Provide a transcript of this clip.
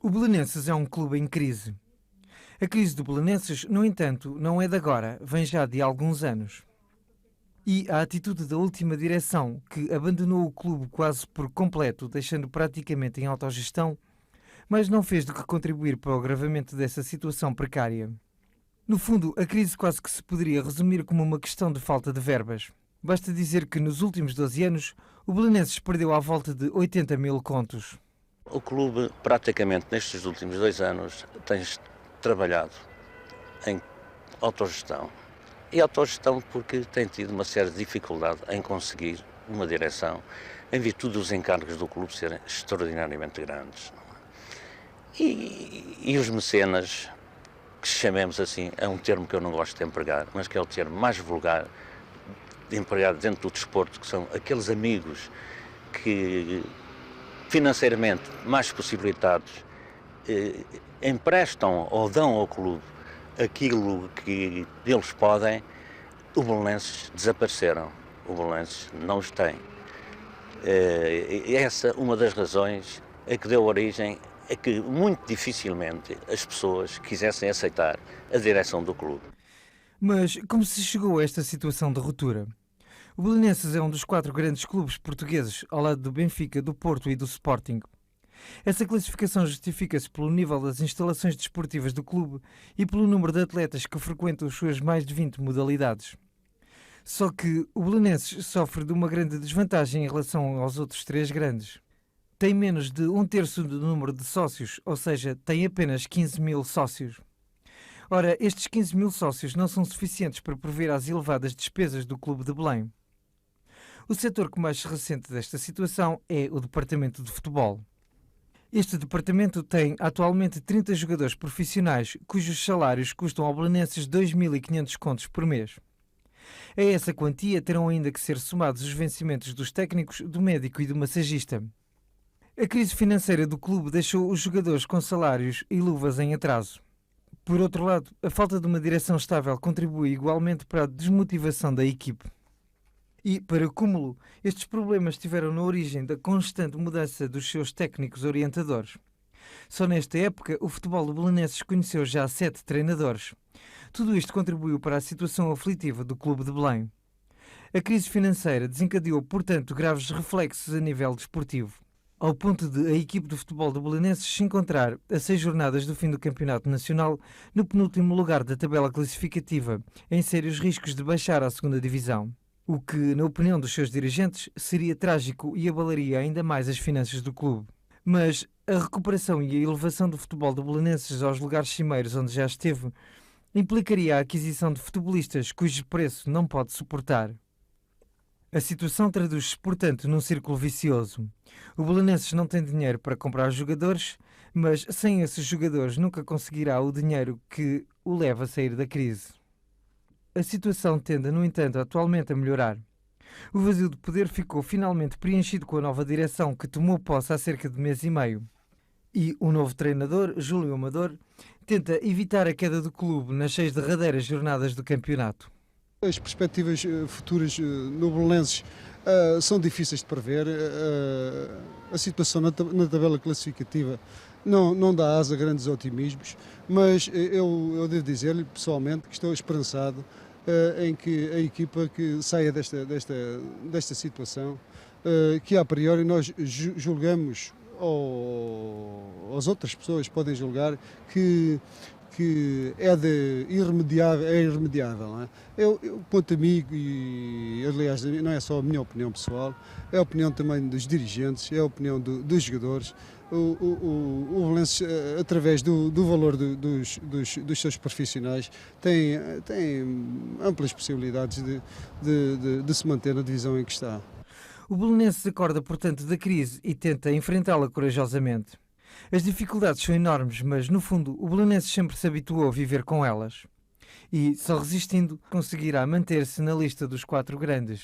O Belenenses é um clube em crise. A crise do Belenenses, no entanto, não é de agora, vem já de alguns anos. E a atitude da última direção, que abandonou o clube quase por completo, deixando praticamente em autogestão, mas não fez do que contribuir para o agravamento dessa situação precária. No fundo, a crise quase que se poderia resumir como uma questão de falta de verbas. Basta dizer que nos últimos 12 anos, o Belenenses perdeu à volta de 80 mil contos. O clube, praticamente nestes últimos 2 anos, tem trabalhado em autogestão. E autogestão porque tem tido uma séria dificuldade em conseguir uma direção, em virtude dos encargos do clube serem extraordinariamente grandes. E os mecenas, que chamemos assim, é um termo que eu não gosto de empregar, mas que é o termo mais vulgar de empregar dentro do desporto, que são aqueles amigos que, financeiramente mais possibilitados, emprestam ou dão ao clube aquilo que eles podem. O Belenenses desapareceram, o Belenenses não os tem. Essa é uma das razões a que deu origem a que muito dificilmente as pessoas quisessem aceitar a direção do clube. Mas como se chegou a esta situação de ruptura? O Belenenses é um dos 4 grandes clubes portugueses, ao lado do Benfica, do Porto e do Sporting. Essa classificação justifica-se pelo nível das instalações desportivas do clube e pelo número de atletas que frequentam as suas mais de 20 modalidades. Só que o Belenenses sofre de uma grande desvantagem em relação aos outros 3 grandes. Tem menos de 1/3 do número de sócios, ou seja, tem apenas 15 mil sócios. Ora, estes 15 mil sócios não são suficientes para prover às elevadas despesas do Clube de Belém. O setor que mais se ressente desta situação é o Departamento de Futebol. Este departamento tem atualmente 30 jogadores profissionais cujos salários custam ao Belenenses 2.500 contos por mês. A essa quantia terão ainda que ser somados os vencimentos dos técnicos, do médico e do massagista. A crise financeira do clube deixou os jogadores com salários e luvas em atraso. Por outro lado, a falta de uma direção estável contribui igualmente para a desmotivação da equipe. E, para cúmulo, estes problemas estiveram na origem da constante mudança dos seus técnicos orientadores. Só nesta época, o futebol do Belenenses conheceu já 7 treinadores. Tudo isto contribuiu para a situação aflitiva do clube de Belém. A crise financeira desencadeou, portanto, graves reflexos a nível desportivo, ao ponto de a equipe do futebol do Belenenses se encontrar, a 6 jornadas do fim do campeonato nacional, no penúltimo lugar da tabela classificativa, em sérios riscos de baixar à segunda divisão. O que, na opinião dos seus dirigentes, seria trágico e abalaria ainda mais as finanças do clube. Mas a recuperação e a elevação do futebol do Belenenses aos lugares cimeiros onde já esteve implicaria a aquisição de futebolistas cujo preço não pode suportar. A situação traduz-se, portanto, num círculo vicioso. O Belenenses não tem dinheiro para comprar jogadores, mas sem esses jogadores nunca conseguirá o dinheiro que o leva a sair da crise. A situação tende, no entanto, atualmente a melhorar. O vazio de poder ficou finalmente preenchido com a nova direção que tomou posse há cerca de mês e meio. E o novo treinador, Júlio Amador, tenta evitar a queda do clube nas 6 derradeiras jornadas do campeonato. As perspectivas futuras no Belenenses são difíceis de prever. A situação na tabela classificativa não dá asa a grandes otimismos, mas eu devo dizer-lhe pessoalmente que estou esperançado em que a equipa que saia desta situação, que a priori nós julgamos, ou as outras pessoas podem julgar, que é irremediável. Não é? Eu, quanto amigo, e aliás não é só a minha opinião pessoal, é a opinião também dos dirigentes, é a opinião dos jogadores. O Belenenses, através do valor dos seus profissionais, tem amplas possibilidades de se manter na divisão em que está. O Belenenses acorda, portanto, da crise e tenta enfrentá-la corajosamente. As dificuldades são enormes, mas, no fundo, o Belenenses sempre se habituou a viver com elas. E, só resistindo, conseguirá manter-se na lista dos 4 grandes.